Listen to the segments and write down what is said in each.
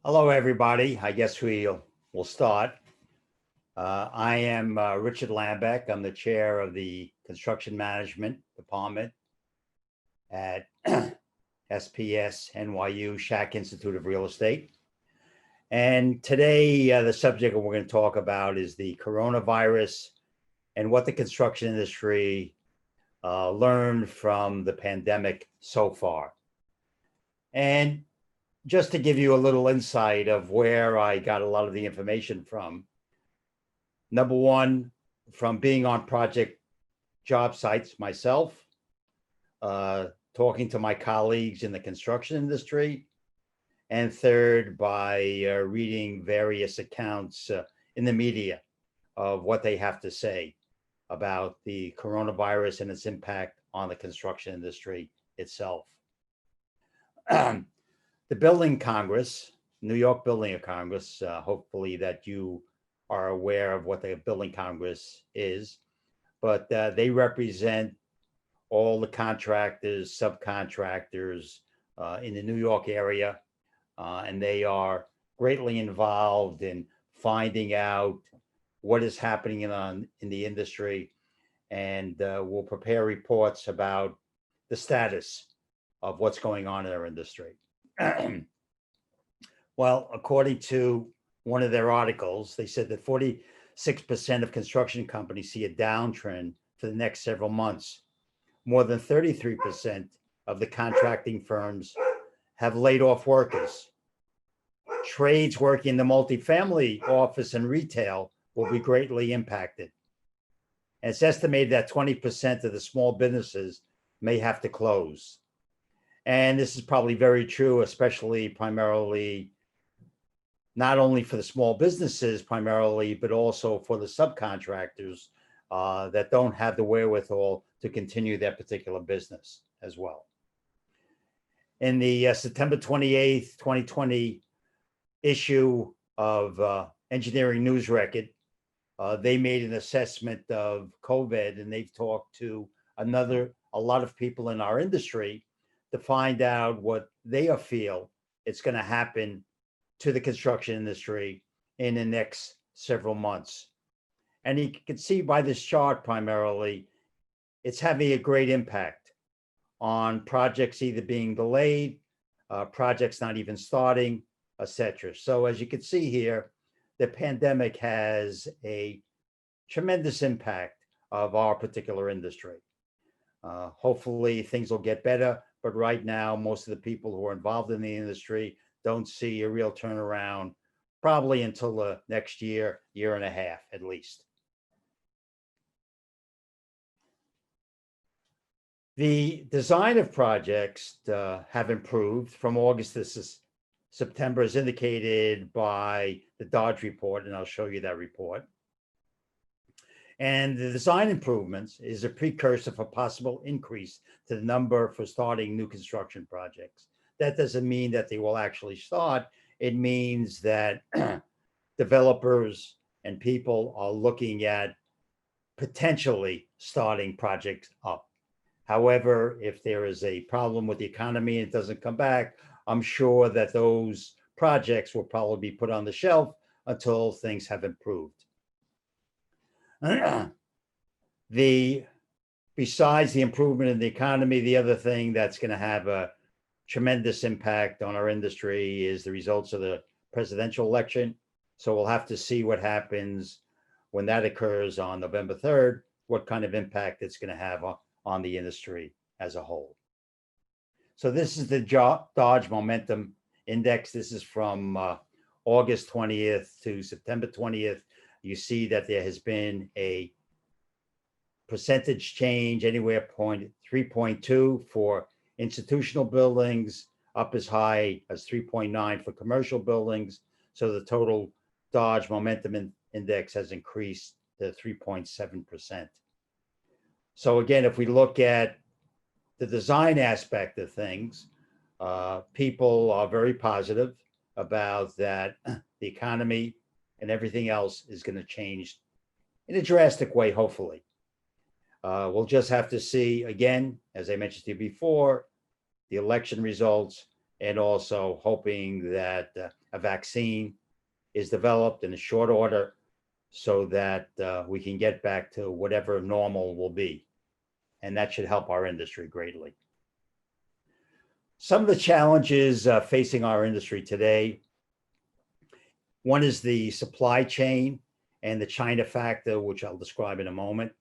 Hello, everybody. I guess we'll start. I am Richard Lambeck. I'm the chair of the Construction Management Department at SPS NYU Shack Institute of Real Estate. And today, the subject we're going to talk about is the coronavirus and what the construction industry learned from the pandemic so far. And just to give you a little insight of where I got a lot of the information from. Number one, from being on project job sites myself, talking to my colleagues in the construction industry, and third, by reading various accounts in the media of what they have to say about the coronavirus and its impact on the construction industry itself. The Building Congress, New York Building Congress, hopefully that you are aware of what the Building Congress is, but they represent all the contractors, subcontractors in the New York area, and they are greatly involved in finding out what is happening in the industry, and will prepare reports about the status of what's going on in our industry. Well, according to one of their articles, they said that 46% of construction companies see a downtrend for the next several months. More than 33% of the contracting firms have laid off workers. Trades working in the multifamily, office, and retail will be greatly impacted. And it's estimated that 20% of the small businesses may have to close. And this is probably very true, especially primarily, not only for the small businesses primarily, but also for the subcontractors that don't have the wherewithal to continue their particular business as well. In the September 28th, 2020 issue of Engineering News Record, they made an assessment of COVID, and they've talked to a lot of people in our industry to find out what they feel it's going to happen to the construction industry in the next several months. And you can see by this chart primarily, it's having a great impact on projects either being delayed, projects not even starting, etc. So as you can see here, the pandemic has a tremendous impact of our particular industry. Hopefully things will get better. But right now, most of the people who are involved in the industry don't see a real turnaround probably until the next year, year and a half at least. The design of projects have improved from August to September, as indicated by the Dodge report, and I'll show you that report. And the design improvements is a precursor for possible increase to the number for starting new construction projects. That doesn't mean that they will actually start. It means that developers and people are looking at potentially starting projects up. However, if there is a problem with the economy and it doesn't come back, I'm sure that those projects will probably be put on the shelf until things have improved. Besides the improvement in the economy, the other thing that's going to have a tremendous impact on our industry is the results of the presidential election. So we'll have to see what happens when that occurs on November 3rd, what kind of impact it's going to have on the industry as a whole. So this is the Dodge Momentum Index. This is from August 20th to September 20th. You see that there has been a percentage change anywhere 3.2 for institutional buildings, up as high as 3.9 for commercial buildings. So the total Dodge Momentum Index has increased to 3.7%. So again, if we look at the design aspect of things, people are very positive about that the economy and everything else is going to change in a drastic way, hopefully. We'll just have to see, again, as I mentioned to you before, the election results and also hoping that a vaccine is developed in a short order so that we can get back to whatever normal will be. And that should help our industry greatly. Some of the challenges facing our industry today, one is the supply chain and the China factor, which I'll describe in a moment.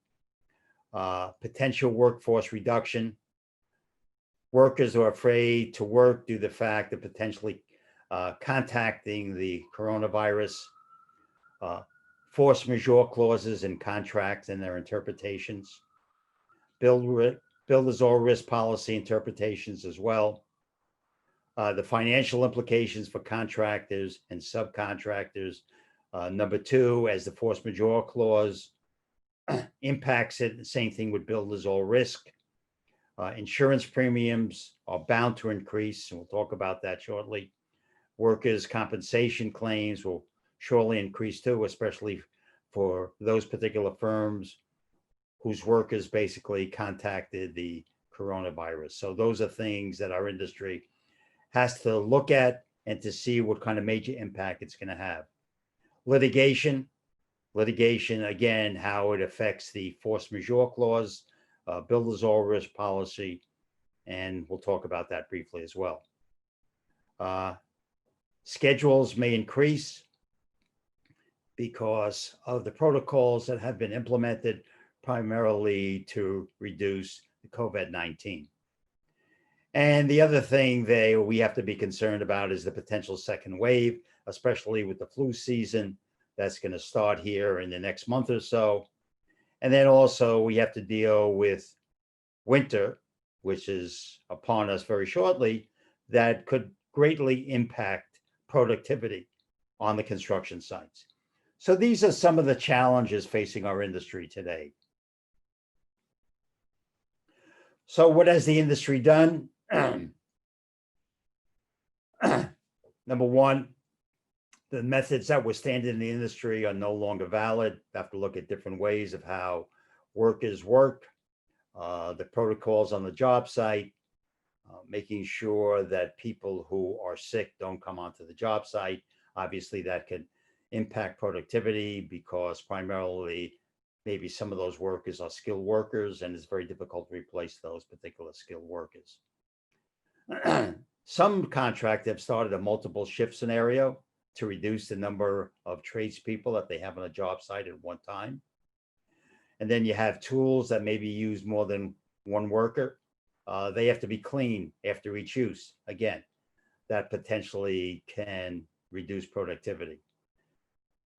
Potential workforce reduction. Workers are afraid to work due to the fact of potentially contacting the coronavirus. Force majeure clauses in contracts and their interpretations. Builders all risk policy interpretations as well. The financial implications for contractors and subcontractors. Number two, as the force majeure clause impacts it, the same thing with builders all risk. Insurance premiums are bound to increase, and we'll talk about that shortly. Workers' compensation claims will surely increase too, especially for those particular firms whose workers basically contacted the coronavirus. So those are things that our industry has to look at and to see what kind of major impact it's going to have. Litigation, again, how it affects the force majeure clause, builders all risk policy, and we'll talk about that briefly as well. Schedules may increase because of the protocols that have been implemented primarily to reduce the COVID-19. And the other thing we have to be concerned about is the potential second wave, especially with the flu season that's going to start here in the next month or so. And then also we have to deal with winter, which is upon us very shortly, that could greatly impact productivity on the construction sites. So these are some of the challenges facing our industry today. So what has the industry done? Number one, the methods that were standard in the industry are no longer valid. We have to look at different ways of how workers work, the protocols on the job site, making sure that people who are sick don't come onto the job site. Obviously, that could impact productivity because primarily maybe some of those workers are skilled workers, and it's very difficult to replace those particular skilled workers. Some contractors have started a multiple shift scenario to reduce the number of tradespeople that they have on a job site at one time. And then you have tools that maybe use more than one worker. They have to be clean after each use. Again, that potentially can reduce productivity.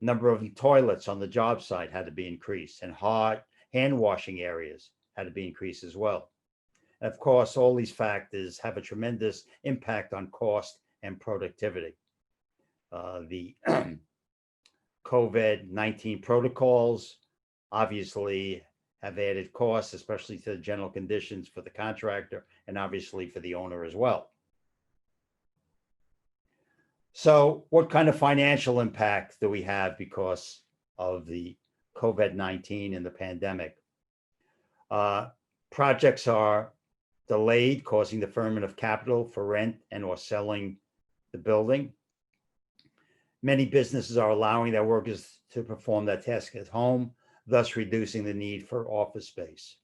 Number of toilets on the job site had to be increased, and hot hand washing areas had to be increased as well. And of course, all these factors have a tremendous impact on cost and productivity. The COVID-19 protocols obviously have added costs, especially to the general conditions for the contractor and obviously for the owner as well. So what kind of financial impact do we have because of the COVID-19 and the pandemic? Projects are delayed, causing deferment of capital for rent and or selling the building. Many businesses are allowing their workers to perform that task at home, thus reducing the need for office space.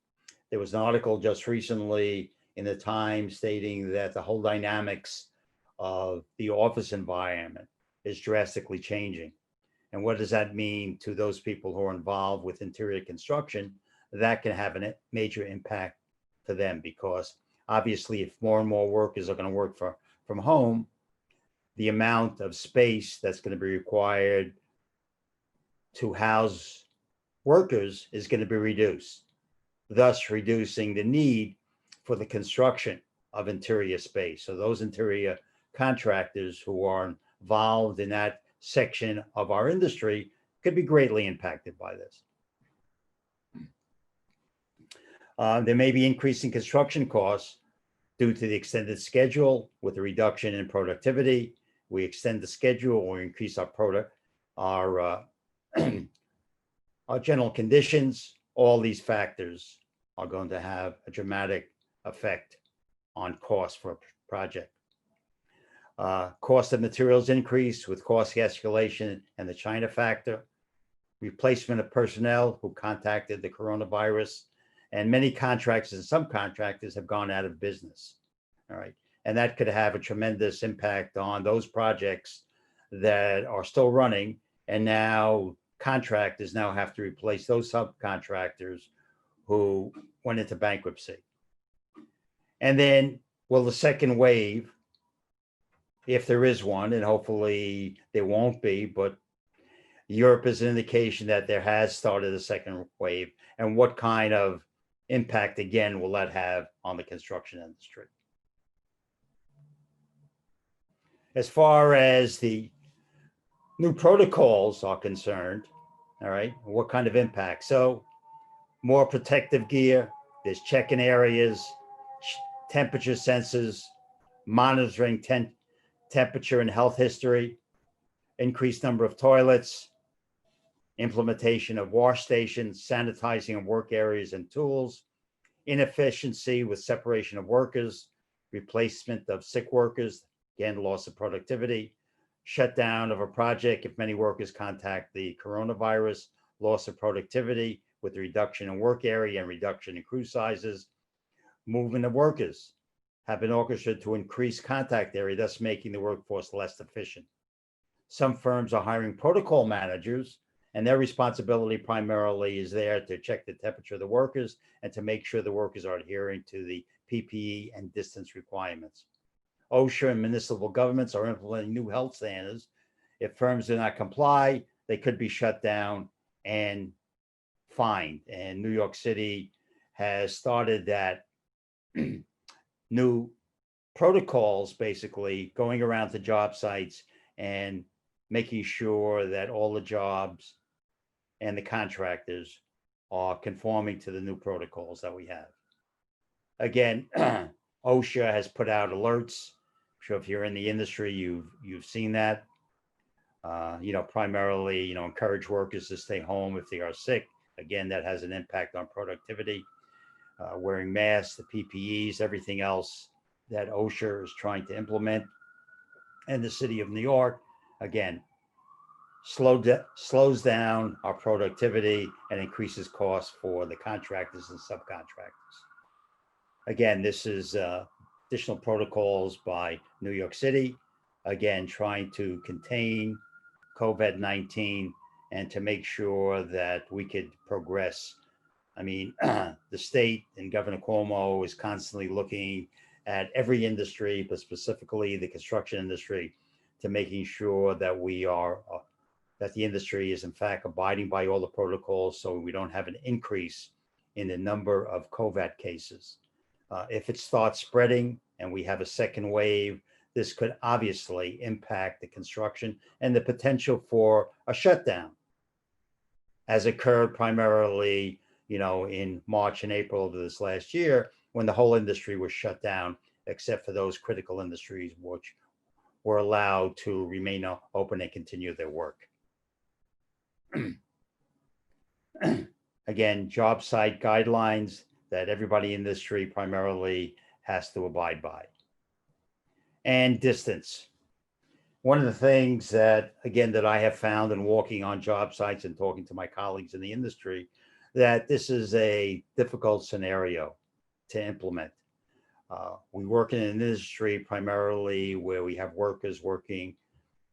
There was an article just recently in the Times stating that the whole dynamics of the office environment is drastically changing. And what does that mean to those people who are involved with interior construction? That can have a major impact to them, because obviously if more and more workers are going to work from home, the amount of space that's going to be required to house workers is going to be reduced, thus reducing the need for the construction of interior space. So those interior contractors who are involved in that section of our industry could be greatly impacted by this. There may be increasing construction costs due to the extended schedule. With a reduction in productivity, we extend the schedule or increase our general conditions. All these factors are going to have a dramatic effect on cost for a project. Cost of materials increase with cost escalation and the China factor. Replacement of personnel who contacted the coronavirus, and many contractors and subcontractors have gone out of business. All right. And that could have a tremendous impact on those projects that are still running. And now contractors now have to replace those subcontractors who went into bankruptcy. And then, will the second wave, if there is one, and hopefully there won't be, but Europe is an indication that there has started a second wave, and what kind of impact again will that have on the construction industry? As far as the new protocols are concerned, all right, what kind of impact? So more protective gear, there's check-in areas, temperature sensors, monitoring temperature and health history, increased number of toilets, implementation of wash stations, sanitizing of work areas and tools, inefficiency with separation of workers, replacement of sick workers, again, loss of productivity, shutdown of a project if many workers contact the coronavirus, loss of productivity with reduction in work area and reduction in crew sizes. Movement of workers have been orchestrated to increase contact area, thus making the workforce less efficient. Some firms are hiring protocol managers, and their responsibility primarily is there to check the temperature of the workers and to make sure the workers are adhering to the PPE and distance requirements. OSHA and municipal governments are implementing new health standards. If firms do not comply, they could be shut down and fined. And New York City has started that new protocols, basically going around to job sites and making sure that all the jobs and the contractors are conforming to the new protocols that we have. Again, OSHA has put out alerts. I'm sure if you're in the industry, you've seen that. Primarily, encourage workers to stay home if they are sick. Again, that has an impact on productivity. Wearing masks, the PPEs, everything else that OSHA is trying to implement. And the city of New York, again, slows down our productivity and increases costs for the contractors and subcontractors. Again, this is additional protocols by New York City, again, trying to contain COVID-19 and to make sure that we could progress. I mean, the state and Governor Cuomo is constantly looking at every industry, but specifically the construction industry, to making sure that that the industry is in fact abiding by all the protocols so we don't have an increase in the number of COVID cases. If it starts spreading and we have a second wave, this could obviously impact the construction and the potential for a shutdown, as occurred primarily, in March and April of this last year, when the whole industry was shut down, except for those critical industries which were allowed to remain open and continue their work. Again, job site guidelines that everybody in the industry primarily has to abide by. And distance. One of the things that I have found in walking on job sites and talking to my colleagues in the industry, that this is a difficult scenario to implement. We work in an industry primarily where we have workers working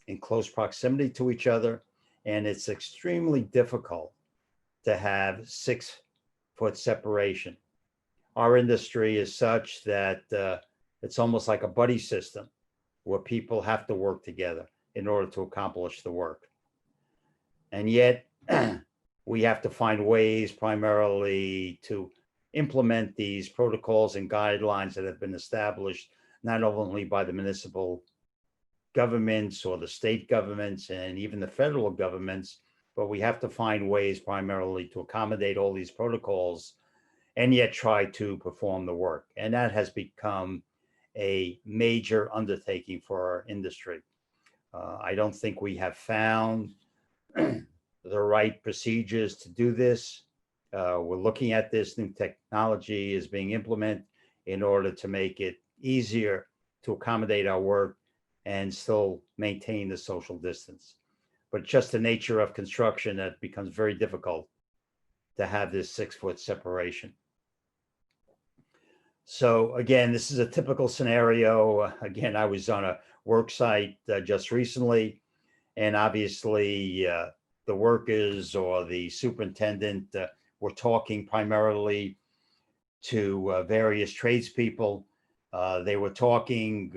in close proximity to each other, and it's extremely difficult to have 6-foot separation. Our industry is such that it's almost like a buddy system where people have to work together in order to accomplish the work. And yet we have to find ways primarily to implement these protocols and guidelines that have been established, not only by the municipal governments or the state governments and even the federal governments, but we have to find ways primarily to accommodate all these protocols and yet try to perform the work. And that has become a major undertaking for our industry. I don't think we have found the right procedures to do this. We're looking at this new technology is being implemented in order to make it easier to accommodate our work and still maintain the social distance. But just the nature of construction, that becomes very difficult to have this 6 foot separation. So again, this is a typical scenario. Again, I was on a work site just recently, and obviously the workers or the superintendent were talking primarily to various tradespeople. They were talking,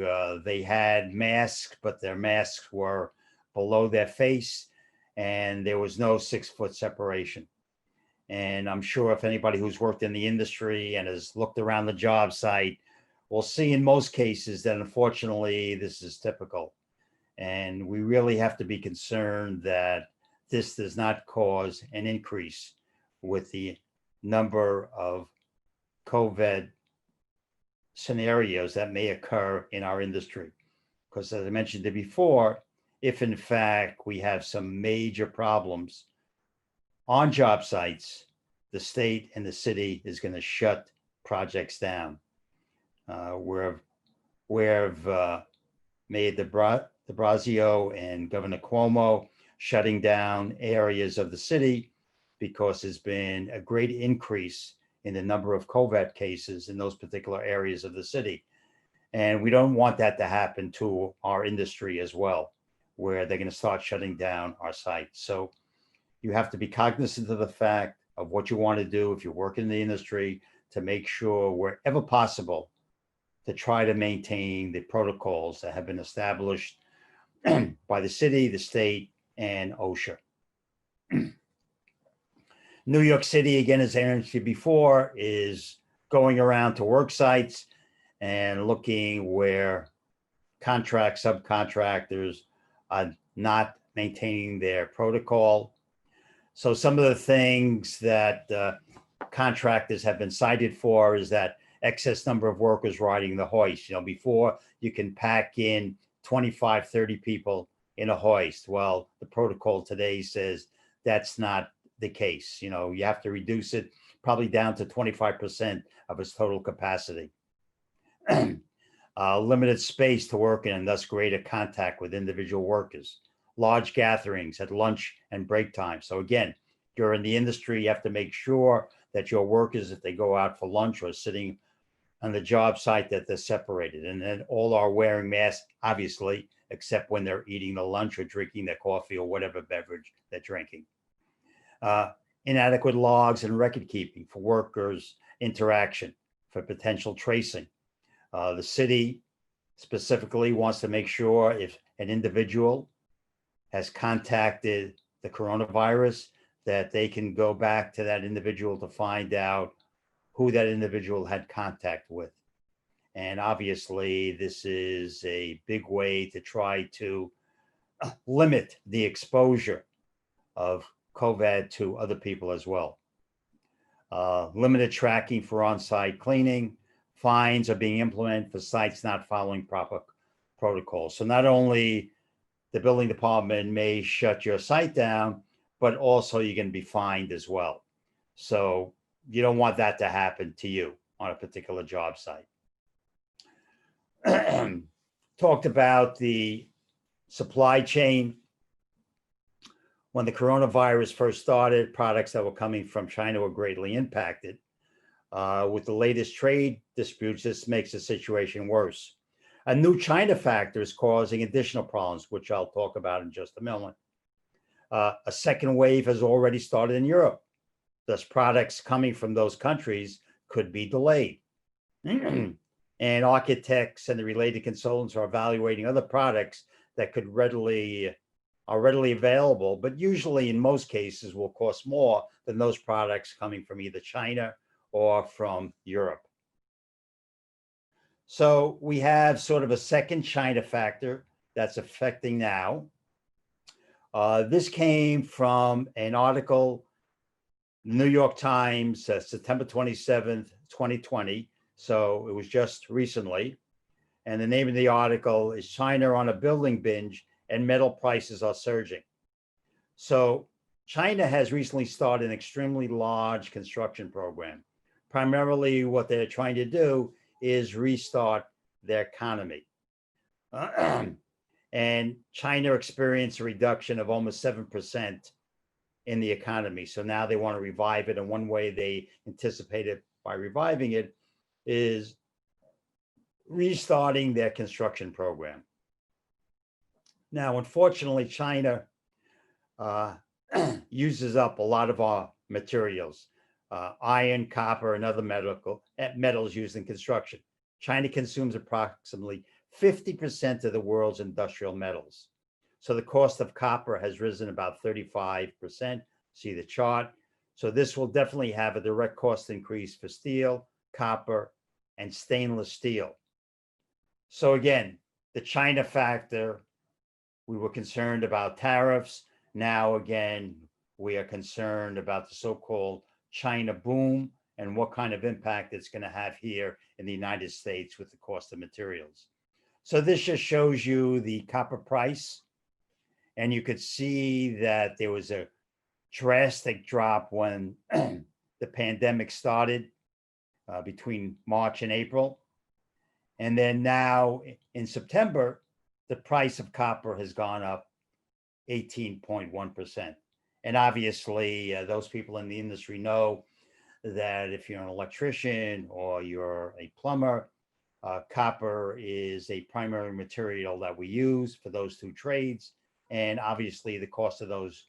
they had masks, but their masks were below their face, and there was no 6 foot separation. And I'm sure if anybody who's worked in the industry and has looked around the job site will see in most cases that unfortunately this is typical. And we really have to be concerned that this does not cause an increase with the number of COVID scenarios that may occur in our industry. Because as I mentioned it before, if in fact we have some major problems on job sites, the state and the city is going to shut projects down. We've made de Blasio and Governor Cuomo shutting down areas of the city because there's been a great increase in the number of COVID cases in those particular areas of the city. And we don't want that to happen to our industry as well, where they're going to start shutting down our sites. So you have to be cognizant of the fact of what you want to do if you work in the industry, to make sure wherever possible to try to maintain the protocols that have been established by the city, the state, and OSHA. New York City, again, as I mentioned before, is going around to work sites and looking where subcontractors are not maintaining their protocol. So some of the things that contractors have been cited for is that excess number of workers riding the hoist. Before you can pack in 25, 30 people in a hoist. Well, the protocol today says that's not the case. You have to reduce it probably down to 25% of its total capacity. Limited space to work in, and thus greater contact with individual workers. Large gatherings at lunch and break time. So again, you're in the industry, you have to make sure that your workers, if they go out for lunch or sitting on the job site, that they're separated. And then all are wearing masks, obviously, except when they're eating the lunch or drinking their coffee or whatever beverage they're drinking. Inadequate logs and record keeping for workers' interaction, for potential tracing. The city specifically wants to make sure if an individual has contacted the coronavirus, that they can go back to that individual to find out who that individual had contact with. And obviously, this is a big way to try to limit the exposure of COVID to other people as well. Limited tracking for on-site cleaning. Fines are being implemented for sites not following proper protocols. So not only the building department may shut your site down, but also you're going to be fined as well. So you don't want that to happen to you on a particular job site. Talked about the supply chain. When the coronavirus first started, products that were coming from China were greatly impacted. With the latest trade disputes, this makes the situation worse. A new China factor is causing additional problems, which I'll talk about in just a moment. A second wave has already started in Europe. Thus, products coming from those countries could be delayed. And architects and the related consultants are evaluating other products that are readily available, but usually in most cases will cost more than those products coming from either China or from Europe. So we have sort of a second China factor that's affecting now. This came from an article, New York Times, September 27th, 2020. So it was just recently. And the name of the article is China on a Building Binge and Metal Prices Are Surging. So China has recently started an extremely large construction program. Primarily what they're trying to do is restart their economy. And China experienced a reduction of almost 7% in the economy. So now they want to revive it. And one way they anticipated by reviving it is restarting their construction program. Now, unfortunately, China uses up a lot of our materials, iron, copper, and other metals used in construction. China consumes approximately 50% of the world's industrial metals. So the cost of copper has risen about 35%. See the chart. So this will definitely have a direct cost increase for steel, copper, and stainless steel. So again, the China factor, we were concerned about tariffs. Now, again, we are concerned about the so-called China boom and what kind of impact it's going to have here in the United States with the cost of materials. So this just shows you the copper price. And you could see that there was a drastic drop when the pandemic started between March and April. And then now in September, the price of copper has gone up 18.1%. And obviously, those people in the industry know that if you're an electrician or you're a plumber, copper is a primary material that we use for those two trades. And obviously, the cost of those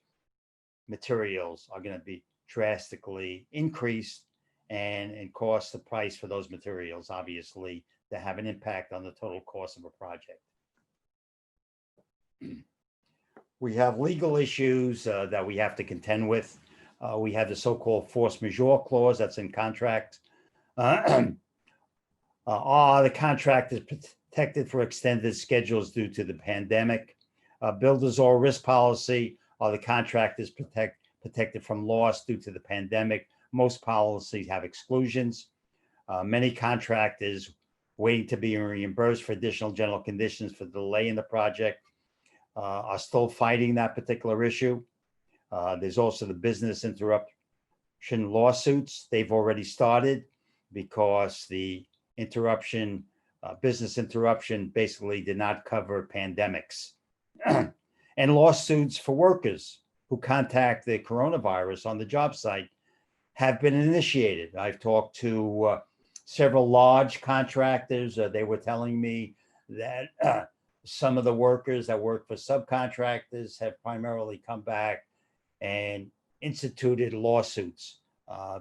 materials are going to be drastically increased, and cost the price for those materials, obviously, to have an impact on the total cost of a project. We have legal issues that we have to contend with. We have the so-called force majeure clause that's in contract. The contract is protected for extended schedules due to the pandemic. Builders all risk policy, the contract is protected from loss due to the pandemic. Most policies have exclusions. Many contractors waiting to be reimbursed for additional general conditions for delay in the project are still fighting that particular issue. There's also the business interruption lawsuits. They've already started because the business interruption basically did not cover pandemics. And lawsuits for workers who contact the coronavirus on the job site have been initiated. I've talked to several large contractors. They were telling me that some of the workers that work for subcontractors have primarily come back and instituted lawsuits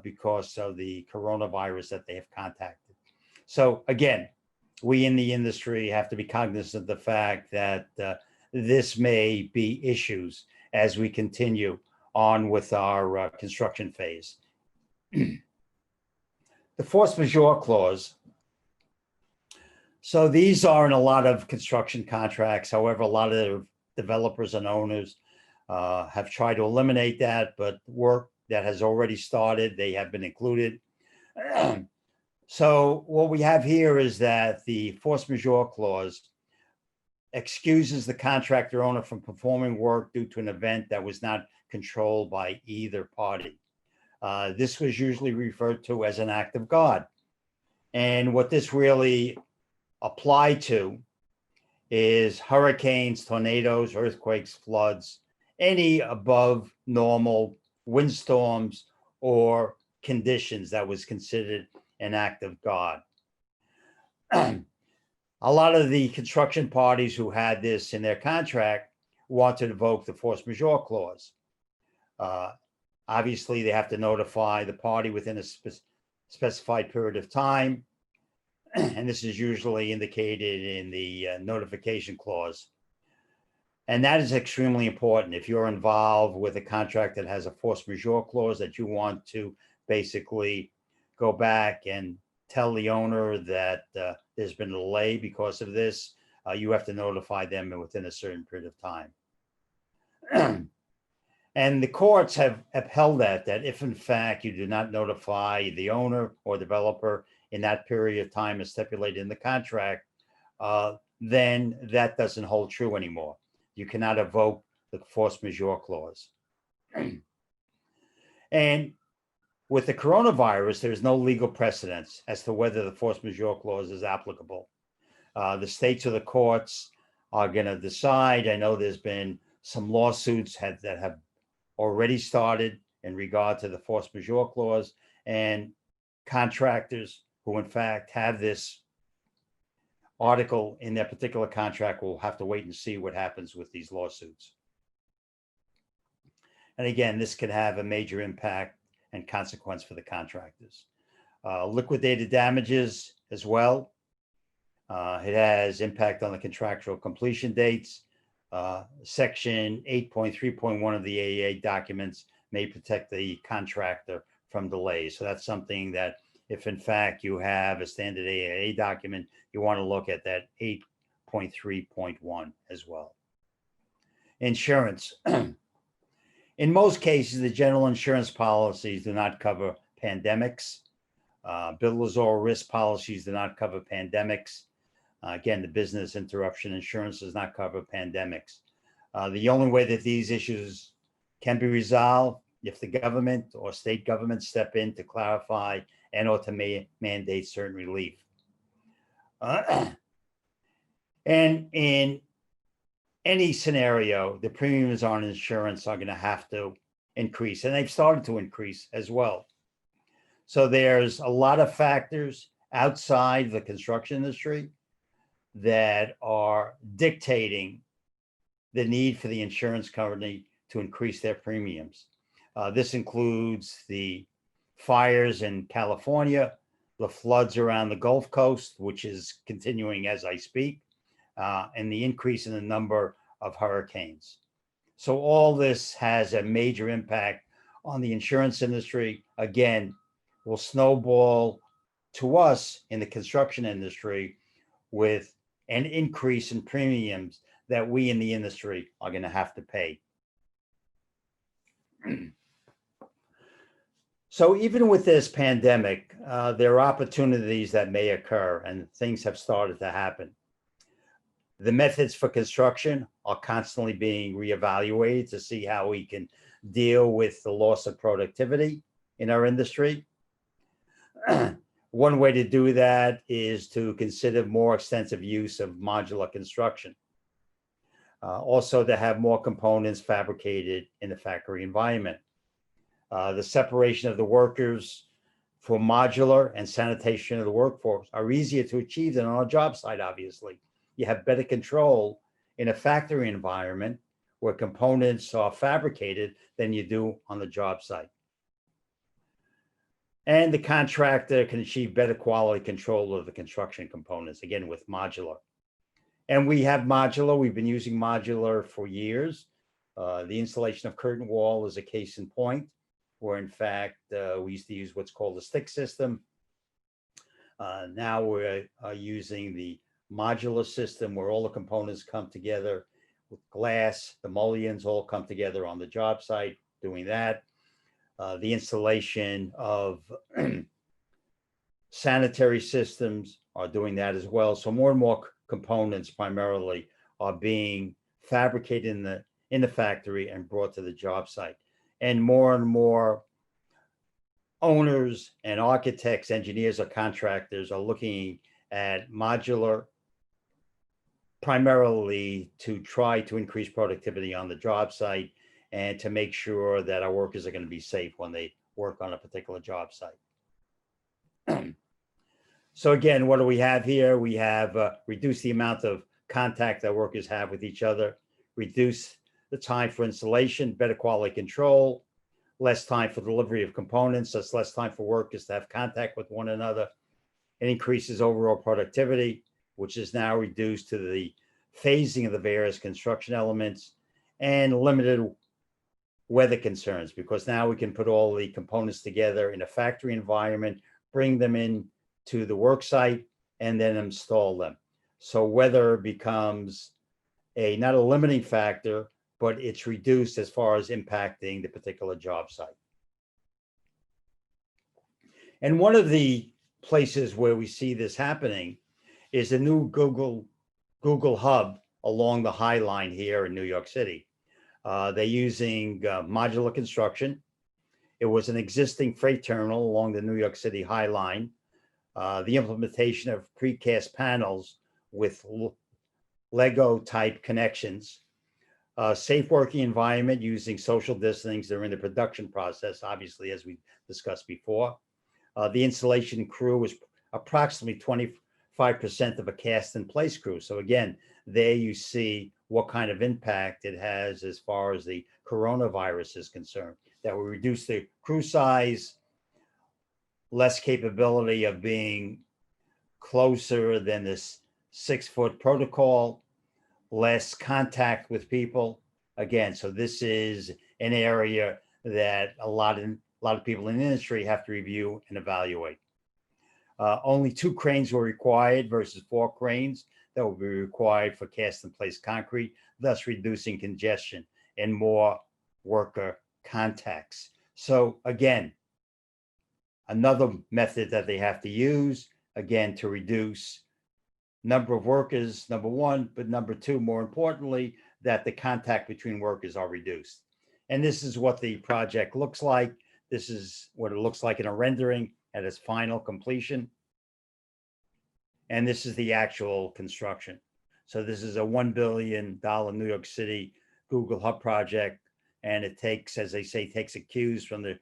because of the coronavirus that they have contacted. So again, we in the industry have to be cognizant of the fact that this may be issues as we continue on with our construction phase. The force majeure clause. So these are in a lot of construction contracts. However, a lot of developers and owners have tried to eliminate that, but work that has already started, they have been included. So what we have here is that the force majeure clause excuses the contractor owner from performing work due to an event that was not controlled by either party. This was usually referred to as an act of God. And what this really applied to is hurricanes, tornadoes, earthquakes, floods, any above normal windstorms or conditions that was considered an act of God. A lot of the construction parties who had this in their contract wanted to invoke the force majeure clause. Obviously, they have to notify the party within a specified period of time. And this is usually indicated in the notification clause. And that is extremely important. If you're involved with a contract that has a force majeure clause that you want to basically go back and tell the owner that there's been a delay because of this, you have to notify them within a certain period of time. And the courts have upheld that if in fact you do not notify the owner or developer in that period of time as stipulated in the contract, then that doesn't hold true anymore. You cannot invoke the force majeure clause. And with the coronavirus, there is no legal precedence as to whether the force majeure clause is applicable. The states or the courts are going to decide. I know there's been some lawsuits that have already started in regard to the force majeure clause, and contractors who in fact have this article in their particular contract will have to wait and see what happens with these lawsuits. And again, this could have a major impact and consequence for the contractors. Liquidated damages as well. It has impact on the contractual completion dates. Section 8.3.1 of the AAA documents may protect the contractor from delays. So that's something that if in fact you have a standard AAA document, you want to look at that 8.3.1 as well. Insurance. In most cases, the general insurance policies do not cover pandemics. Builders all risk policies do not cover pandemics. Again, the business interruption insurance does not cover pandemics. The only way that these issues can be resolved if the government or state governments step in to clarify and or to mandate certain relief. And in any scenario, the premiums on insurance are going to have to increase, and they've started to increase as well. So there's a lot of factors outside the construction industry that are dictating the need for the insurance company to increase their premiums. This includes the fires in California, the floods around the Gulf Coast, which is continuing as I speak, and the increase in the number of hurricanes. So all this has a major impact on the insurance industry. Again, will snowball to us in the construction industry with an increase in premiums that we in the industry are going to have to pay. So even with this pandemic, there are opportunities that may occur and things have started to happen. The methods for construction are constantly being reevaluated to see how we can deal with the loss of productivity in our industry. One way to do that is to consider more extensive use of modular construction. Also to have more components fabricated in the factory environment. The separation of the workers for modular and sanitation of the workforce are easier to achieve than on a job site, obviously. You have better control in a factory environment where components are fabricated than you do on the job site. And the contractor can achieve better quality control of the construction components, again, with modular. And we have modular. We've been using modular for years. The installation of curtain wall is a case in point, where in fact, we used to use what's called a stick system. Now we're using the modular system where all the components come together with glass, the mullions all come together on the job site doing that. The installation of sanitary systems are doing that as well. So more and more components primarily are being fabricated in the factory and brought to the job site. And more owners and architects, engineers, or contractors are looking at modular primarily to try to increase productivity on the job site and to make sure that our workers are going to be safe when they work on a particular job site. So again, what do we have here? We have reduced the amount of contact that workers have with each other, reduce the time for installation, better quality control, less time for delivery of components. That's less time for workers to have contact with one another. It increases overall productivity, which is now reduced to the phasing of the various construction elements, and limited weather concerns, because now we can put all the components together in a factory environment, bring them in to the work site, and then install them. So weather becomes not a limiting factor, but it's reduced as far as impacting the particular job site. And one of the places where we see this happening is the new Google Hub along the High Line here in New York City. They're using modular construction. It was an existing freight terminal along the New York City High Line. The implementation of precast panels with Lego type connections, safe working environment using social distancing during the production process, obviously, as we discussed before. The installation crew was approximately 25% of a cast in place crew. So again, there you see what kind of impact it has as far as the coronavirus is concerned, that will reduce the crew size, less capability of being closer than this 6-foot protocol, less contact with people. Again, so this is an area that a lot of people in the industry have to review and evaluate. Only 2 cranes were required versus 4 cranes that will be required for cast in place concrete, thus reducing congestion and more worker contacts. So again, another method that they have to use, again, to reduce number of workers, number one, but number two, more importantly, that the contact between workers are reduced. And this is what the project looks like. This is what it looks like in a rendering at its final completion. And this is the actual construction. So this is a $1 billion New York City Google Hub project. And it takes, as they say, takes a cues from the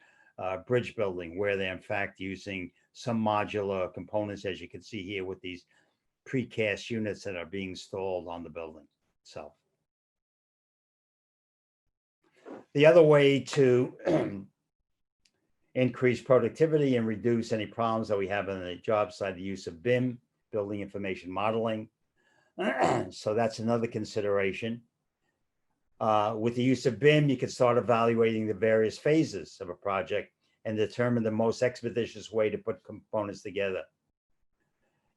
bridge building, where they're in fact using some modular components, as you can see here, with these precast units that are being installed on the building itself. The other way to increase productivity and reduce any problems that we have on the job site, the use of BIM, building information modeling. So that's another consideration. With the use of BIM, you can start evaluating the various phases of a project and determine the most expeditious way to put components together.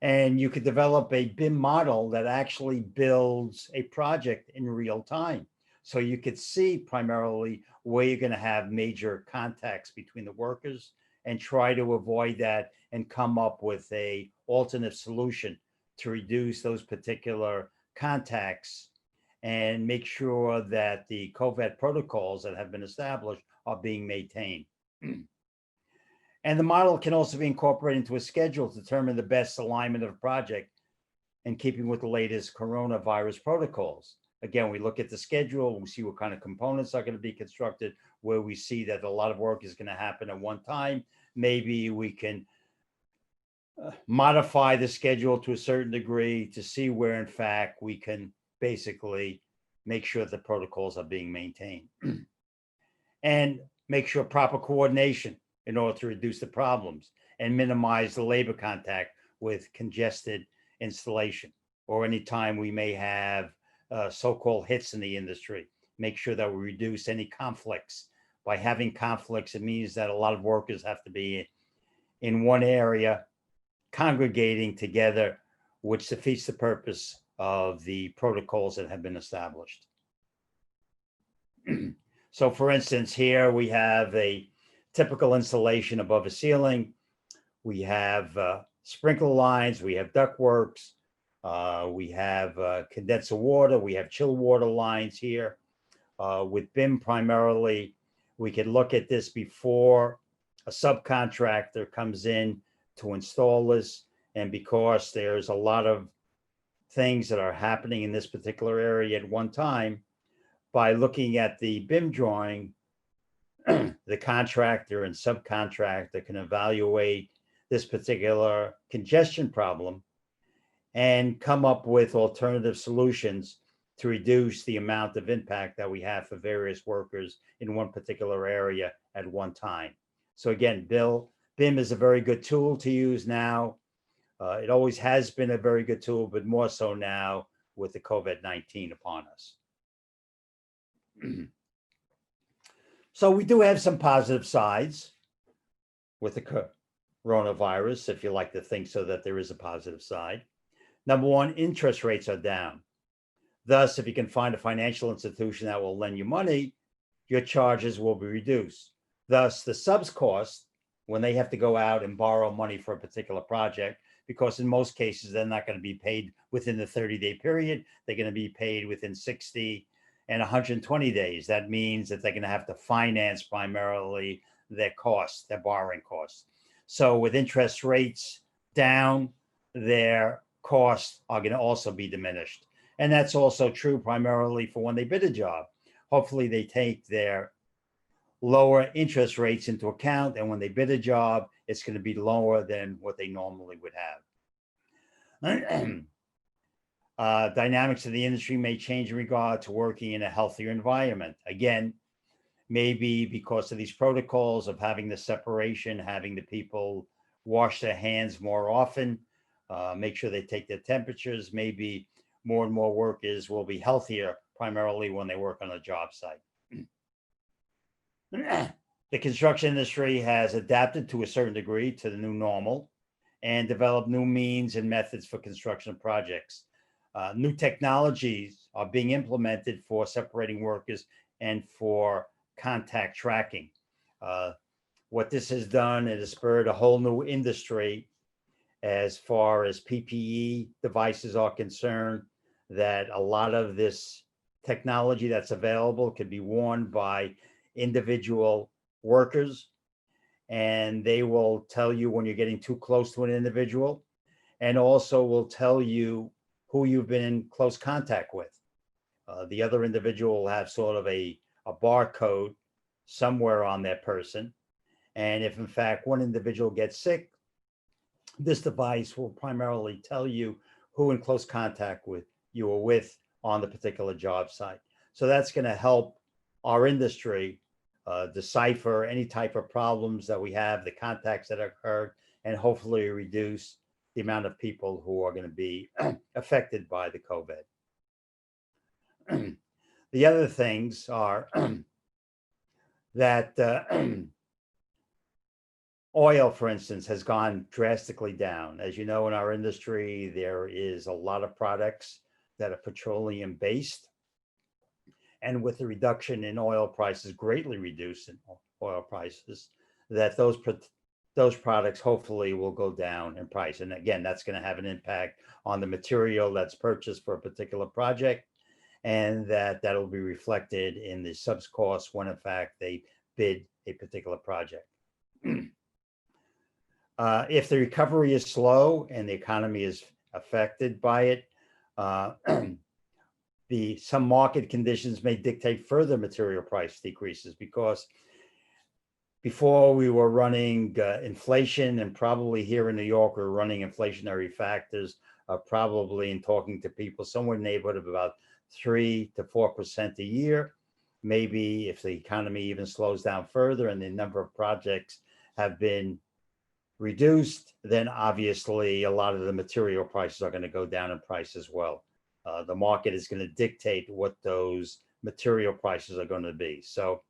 And you could develop a BIM model that actually builds a project in real time. So you could see primarily where you're going to have major contacts between the workers and try to avoid that and come up with a alternate solution to reduce those particular contacts and make sure that the COVID protocols that have been established are being maintained. And the model can also be incorporated into a schedule to determine the best alignment of a project in keeping with the latest coronavirus protocols. Again, we look at the schedule, we see what kind of components are going to be constructed, where we see that a lot of work is going to happen at one time. Maybe we can modify the schedule to a certain degree to see where, in fact, we can basically make sure the protocols are being maintained and make sure proper coordination in order to reduce the problems and minimize the labor contact with congested installation, or any time we may have so-called hits in the industry. Make sure that we reduce any conflicts. By having conflicts, it means that a lot of workers have to be in one area, congregating together, which defeats the purpose of the protocols that have been established. So for instance, here we have a typical installation above a ceiling. We have sprinkler lines, we have ductworks, we have condenser water, we have chill water lines here. With BIM primarily, we could look at this before a subcontractor comes in to install this. And because there's a lot of things that are happening in this particular area at one time, by looking at the BIM drawing, the contractor and subcontractor can evaluate this particular congestion problem and come up with alternative solutions to reduce the amount of impact that we have for various workers in one particular area at one time. So again, BIM is a very good tool to use now. It always has been a very good tool, but more so now with the COVID-19 upon us. So we do have some positive sides with the coronavirus, if you like to think so, that there is a positive side. Number one, interest rates are down. Thus, if you can find a financial institution that will lend you money, your charges will be reduced. Thus, the subs cost, when they have to go out and borrow money for a particular project, because in most cases, they're not going to be paid within the 30-day period. They're going to be paid within 60 and 120 days. That means that they're going to have to finance primarily their costs, their borrowing costs. So with interest rates down, their costs are going to also be diminished. And that's also true primarily for when they bid a job. Hopefully they take their lower interest rates into account, and when they bid a job, it's going to be lower than what they normally would have. Dynamics of the industry may change in regard to working in a healthier environment. Again, maybe because of these protocols of having the separation, having the people wash their hands more often, make sure they take their temperatures. Maybe more and more workers will be healthier, primarily when they work on a job site. The construction industry has adapted to a certain degree to the new normal and developed new means and methods for construction projects. New technologies are being implemented for separating workers and for contact tracking. What this has done, it has spurred a whole new industry as far as PPE devices are concerned, that a lot of this technology that's available could be worn by individual workers, and they will tell you when you're getting too close to an individual, and also will tell you who you've been in close contact with. The other individual will have sort of a barcode somewhere on that person. And if in fact one individual gets sick, this device will primarily tell you who in close contact with you were with on the particular job site. So that's going to help our industry decipher any type of problems that we have, the contacts that occurred, and hopefully reduce the amount of people who are going to be affected by the COVID. The other things are that oil, for instance, has gone drastically down. As you know, in our industry, there is a lot of products that are petroleum based. And with the reduction in oil prices, greatly reduced in oil prices, that those products hopefully will go down in price. And again, that's going to have an impact on the material that's purchased for a particular project, and that'll be reflected in the subs costs when in fact they bid a particular project. If the recovery is slow and the economy is affected by it, some market conditions may dictate further material price decreases, because before we were running inflation, and probably here in New York, we're running inflationary factors, probably in talking to people, somewhere in the neighborhood of about 3 to 4% a year. Maybe if the economy even slows down further and the number of projects have been reduced, then obviously a lot of the material prices are going to go down in price as well. The market is going to dictate what those material prices are going to be. So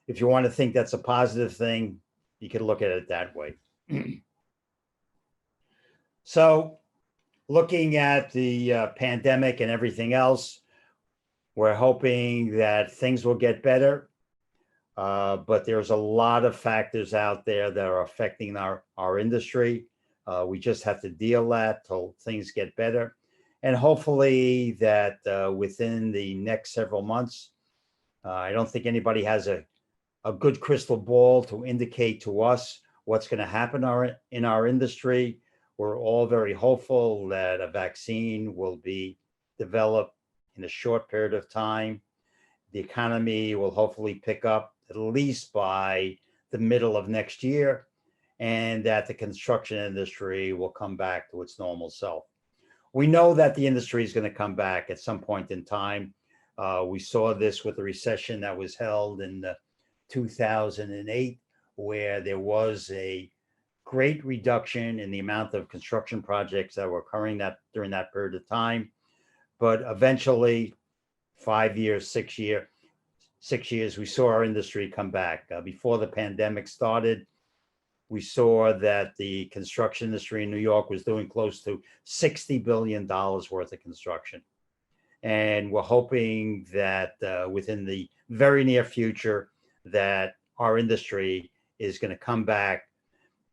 if you want to think that's a positive thing, you can look at it that way. So looking at the pandemic and everything else, we're hoping that things will get better. But there's a lot of factors out there that are affecting our industry. We just have to deal with that till things get better. And hopefully that within the next several months, I don't think anybody has a good crystal ball to indicate to us what's going to happen in our industry. We're all very hopeful that a vaccine will be developed in a short period of time. The economy will hopefully pick up at least by the middle of next year, and that the construction industry will come back to its normal self. We know that the industry is going to come back at some point in time. We saw this with the recession that was held in 2008, where there was a great reduction in the amount of construction projects that were occurring during that period of time. But eventually, 5 years, 6 years, we saw our industry come back. Before the pandemic started, we saw that the construction industry in New York was doing close to $60 billion worth of construction. And we're hoping that within the very near future, that our industry is going to come back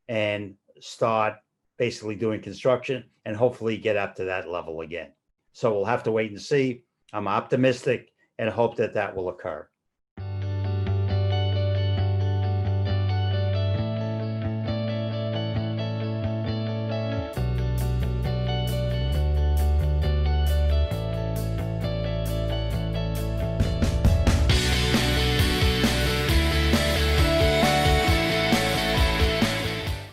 and start basically doing construction and hopefully get up to that level again. So we'll have to wait and see. I'm optimistic and hope that will occur.